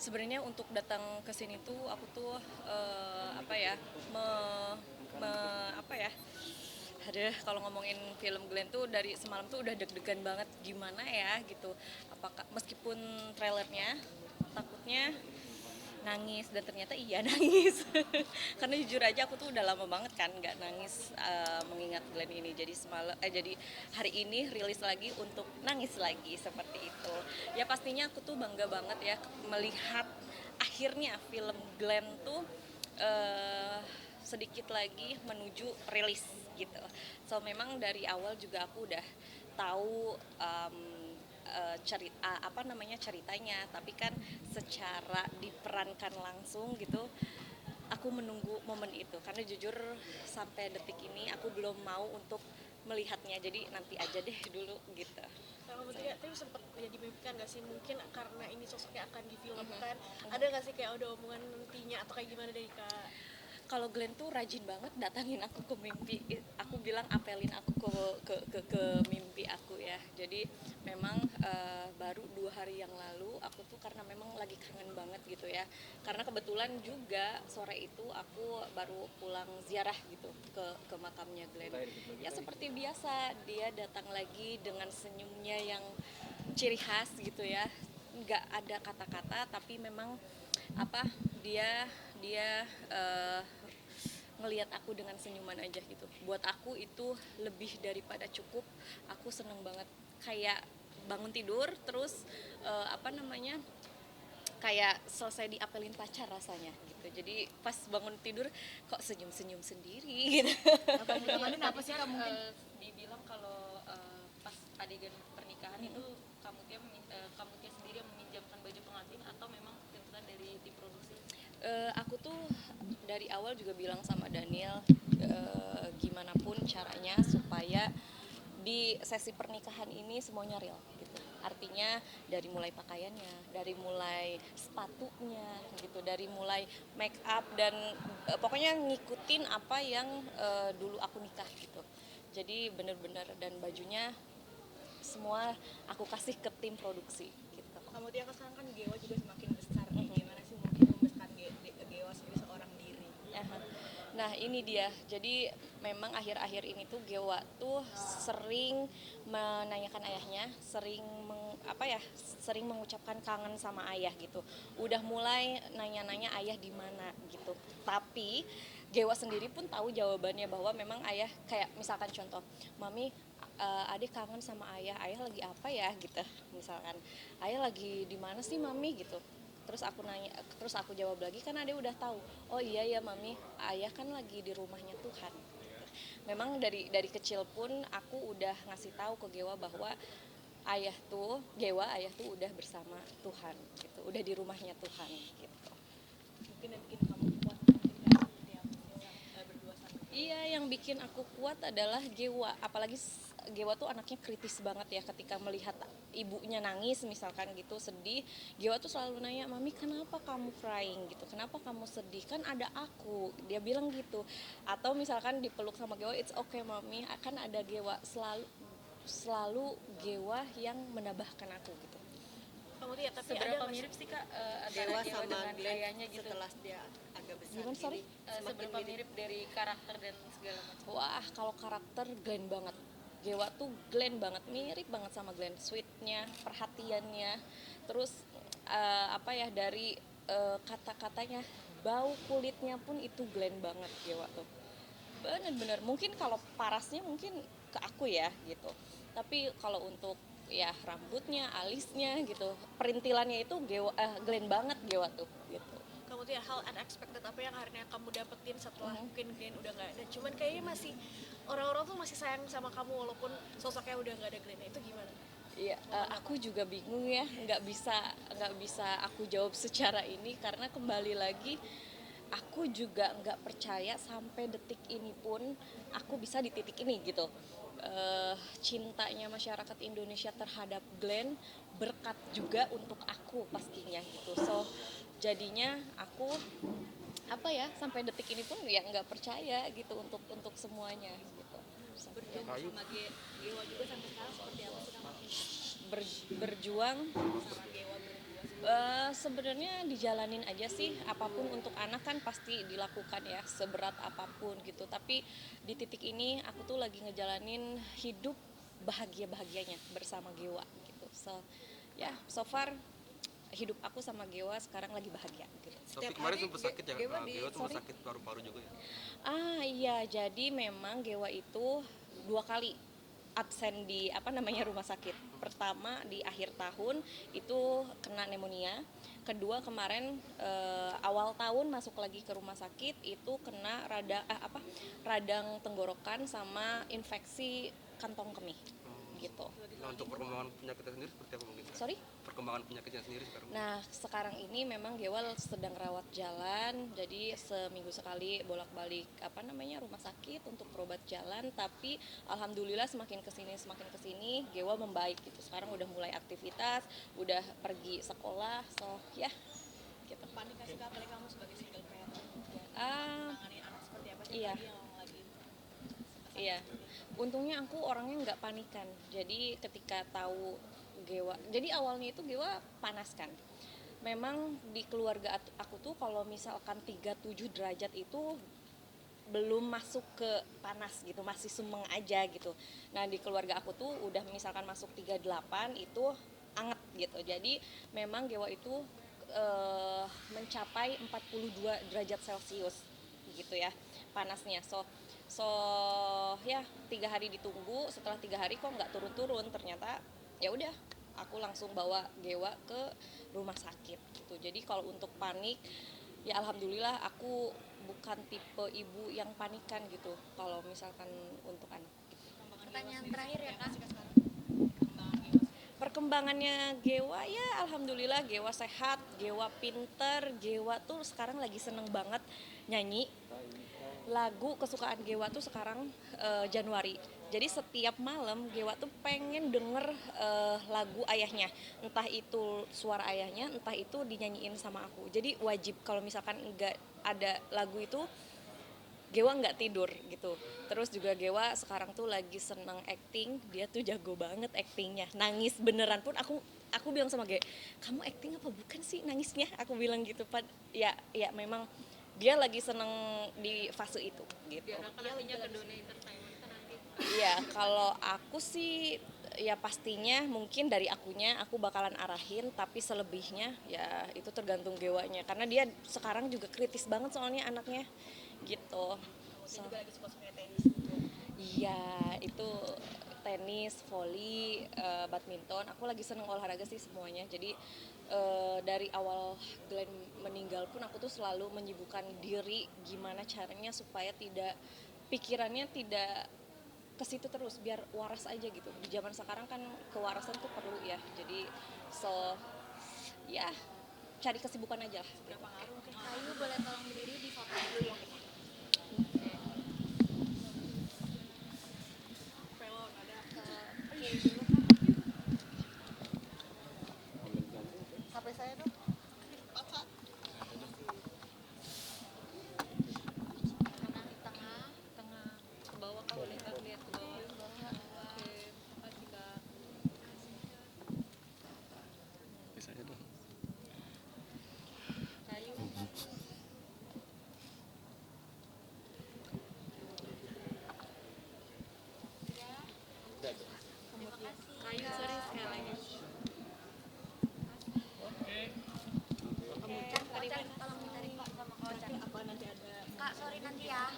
Sebenarnya untuk datang ke sini tuh aku tuh apa ya me, apa ya Aduh, kalau ngomongin film Glenn tuh dari semalam tuh udah deg-degan banget gimana ya gitu. Apakah meskipun trailernya takutnya nangis dan ternyata iya nangis. Karena jujur aja aku tuh udah lama banget kan nggak nangis mengingat Glenn ini. Jadi hari ini rilis lagi untuk nangis lagi seperti itu. Ya pastinya aku tuh bangga banget ya melihat akhirnya film Glenn tuh eh, sedikit lagi menuju rilis gitu. So memang dari awal juga aku udah tahu cerita apa namanya ceritanya, tapi kan secara diperankan langsung gitu aku menunggu momen itu karena jujur sampai detik ini aku belum mau untuk melihatnya, jadi nanti aja deh dulu gitu. Kalau kamu tidak, tapi sempat ya dimimpikan nggak sih mungkin karena ini sosoknya akan difilmkan, Mhm. ada nggak sih kayak ada omongan nantinya atau kayak gimana dari kak? Kalau Glenn tuh rajin banget datangin aku ke mimpi. Aku bilang apelin aku ke mimpi aku ya. Jadi memang baru 2 hari yang lalu aku tuh karena memang lagi kangen banget gitu ya. Karena kebetulan juga sore itu aku baru pulang ziarah gitu ke makamnya Glenn. Ya seperti biasa dia datang lagi dengan senyumnya yang ciri khas gitu ya. Nggak ada kata-kata tapi memang apa dia dia ngelihat aku dengan senyuman aja gitu. Buat aku itu lebih daripada cukup. Aku seneng banget kayak bangun tidur terus apa namanya kayak selesai diapelin pacar rasanya gitu. Jadi pas bangun tidur kok senyum-senyum sendiri gitu. Yang kamu kangenin apa sih kak mungkin? Dibilang kalau pas adegan pernikahan itu kamu Tia sendiri yang meminjamkan baju pengantin atau memang tuntutan dari tim produksi? Aku tuh dari awal juga bilang sama Daniel gimana pun caranya supaya di sesi pernikahan ini semuanya real gitu. Artinya dari mulai pakaiannya, dari mulai sepatunya gitu, dari mulai make up dan pokoknya ngikutin apa yang dulu aku nikah gitu. Jadi bener-bener dan bajunya semua aku kasih ke tim produksi gitu. Kamu dia sekarang kan Gewa juga semakin besar nih. Mhm. Gimana sih mungkin membesarkan Gewa sebagai seorang diri? Aha. Nah ini dia, jadi memang akhir-akhir ini tuh Gewa tuh sering menanyakan ayahnya, sering mengucapkan kangen sama ayah gitu. Udah mulai nanya-nanya ayah di mana gitu. Tapi Gewa sendiri pun tahu jawabannya bahwa memang ayah kayak misalkan contoh, mami adik kangen sama ayah lagi apa ya gitu, misalkan ayah lagi di mana sih mami gitu. Terus aku jawab lagi kan Ade udah tahu. Oh iya ya mami, ayah kan lagi di rumahnya Tuhan. Memang dari kecil pun aku udah ngasih tahu ke Gewa bahwa ayah tuh udah bersama Tuhan gitu, udah di rumahnya Tuhan gitu. Mungkin yang bikin kamu kuat mungkin kak seperti apa sih berdua sama Gewa? Iya, yang bikin aku kuat adalah Gewa. Apalagi Gewa tuh anaknya kritis banget ya ketika melihat ibunya nangis misalkan gitu sedih. Gewa tuh selalu nanya, "Mami, kenapa kamu crying gitu? Kenapa kamu sedih? Kan ada aku." Dia bilang gitu. Atau misalkan dipeluk sama Gewa, "It's okay, Mami, akan ada Gewa." Selalu selalu Gewa yang menambahkan aku gitu. Kamu dia, tapi ada Seberapa nggak mirip sih Kak antara Dewa Gewa sama dengan Glenn ayahnya gitu? setelah dia agak besar Gimana, sorry? ini semakin Seberapa mirip dari karakter dan segala macam? Wah, kalau karakter Glenn banget. Gewa tuh Glenn banget, mirip banget sama Glenn. Sweetnya, perhatiannya, terus apa ya dari kata-katanya, bau kulitnya pun itu Glenn banget Gewa tuh. Bener-bener. Mungkin kalau parasnya mungkin ke aku ya gitu. Tapi kalau untuk ya rambutnya, alisnya gitu, perintilannya itu Glenn banget Gewa tuh gitu. kamu tuh ya hal unexpected apa yang akhirnya kamu dapetin setelah Mhm. mungkin Glenn udah nggak ada, cuman kayaknya masih orang-orang tuh masih sayang sama kamu walaupun sosoknya udah nggak ada Glenn, itu gimana? Iya, aku juga bingung ya, nggak bisa aku jawab secara ini karena kembali lagi aku juga nggak percaya sampai detik ini pun aku bisa di titik ini gitu. Cintanya masyarakat Indonesia terhadap Glenn berkat juga untuk aku pastinya gitu. So jadinya aku apa ya sampai detik ini pun ya nggak percaya gitu untuk semuanya gitu. Berjuang sama Gewa juga sampai sekarang seperti apa sih kak? Berjuang Sama Gewa berdua Sebenarnya dijalanin aja sih, apapun untuk anak kan pasti dilakukan ya, seberat apapun gitu. Tapi di titik ini aku tuh lagi ngejalanin hidup bahagia-bahagianya bersama Gewa gitu. Ya, so far hidup aku sama Gewa sekarang lagi bahagia gitu. Tapi kemarin sempat sakit ya, Gewa Gewa tuh sorry? sakit paru-paru juga ya. Iya, jadi memang Gewa itu 2 kali absen di rumah sakit. Pertama di akhir tahun itu kena pneumonia. Kedua kemarin awal tahun masuk lagi ke rumah sakit itu kena radang tenggorokan sama infeksi kantong kemih gitu. Nah, untuk perkembangan penyakitnya sendiri seperti apa mungkin? Sorry? Perkembangan penyakitnya sendiri sekarang. Nah, sekarang ini memang Gewal sedang rawat jalan, jadi seminggu sekali bolak-balik rumah sakit untuk berobat jalan. Tapi alhamdulillah semakin kesini Gewal membaik gitu. Sekarang udah mulai aktivitas, udah pergi sekolah, so ya gitu. Panik kasih kak, apalagi kamu sebagai single parent ya, Ah, menangani anak seperti apa sih iya. tadi yang lagi Iya, untungnya aku orangnya nggak panikan. Jadi ketika tahu Gewa, jadi awalnya itu Gewa panas kan. Memang di keluarga aku tuh kalau misalkan 37 derajat itu belum masuk ke panas gitu, masih semeng aja gitu. Nah di keluarga aku tuh udah misalkan masuk 38 itu anget gitu. Jadi memang Gewa itu mencapai 42 derajat Celcius gitu ya panasnya. So ya 3 hari ditunggu, setelah 3 hari kok nggak turun-turun, ternyata ya udah aku langsung bawa Gewa ke rumah sakit gitu. Jadi kalau untuk panik ya alhamdulillah aku bukan tipe ibu yang panikan gitu kalau misalkan untuk anak. Pertanyaan terakhir ya kak. Perkembangannya Gewa ya alhamdulillah Gewa sehat, Gewa pinter, Gewa tuh sekarang lagi seneng banget nyanyi. Lagu kesukaan Gewa tuh sekarang Januari. Jadi setiap malam Gewa tuh pengen denger lagu ayahnya. Entah itu suara ayahnya, entah itu dinyanyiin sama aku. Jadi wajib kalau misalkan enggak ada lagu itu Gewa nggak tidur gitu. Terus juga Gewa sekarang tuh lagi seneng acting, dia tuh jago banget actingnya. Nangis beneran pun aku bilang sama Gewa, kamu acting apa bukan sih nangisnya? Aku bilang gitu. Ya memang dia lagi seneng di fase itu gitu. diarahkan nantinya ke dunia entertainment kan nanti. Iya, kalau aku sih ya pastinya mungkin dari akunya aku bakalan arahin, tapi selebihnya ya itu tergantung Gewanya karena dia sekarang juga kritis banget soalnya anaknya gitu. Dia juga lagi suka tenis. Iya, itu tenis, voli, badminton. Aku lagi seneng olahraga sih semuanya. Jadi dari awal Glenn meninggal pun aku tuh selalu menyibukkan diri gimana caranya supaya pikirannya tidak ke situ terus, biar waras aja gitu. Di zaman sekarang kan kewarasan tuh perlu ya. Jadi ya cari kesibukan aja lah. Berapa ngaruh mungkin Ayu boleh tolong berdiri di foto dulu ya. pelon ada Oke dulu kak. Sampai saya dong. tengah ke bawah kak, boleh kak lihat ke bawah. Oke, makasih kak. Bisa aja dong. Kayu. Kayu, sorry sekali lagi. Oke, Ocan tolong ditarik pak sama Kak Ocan. Apa nanti ada Kak sorry nanti ya.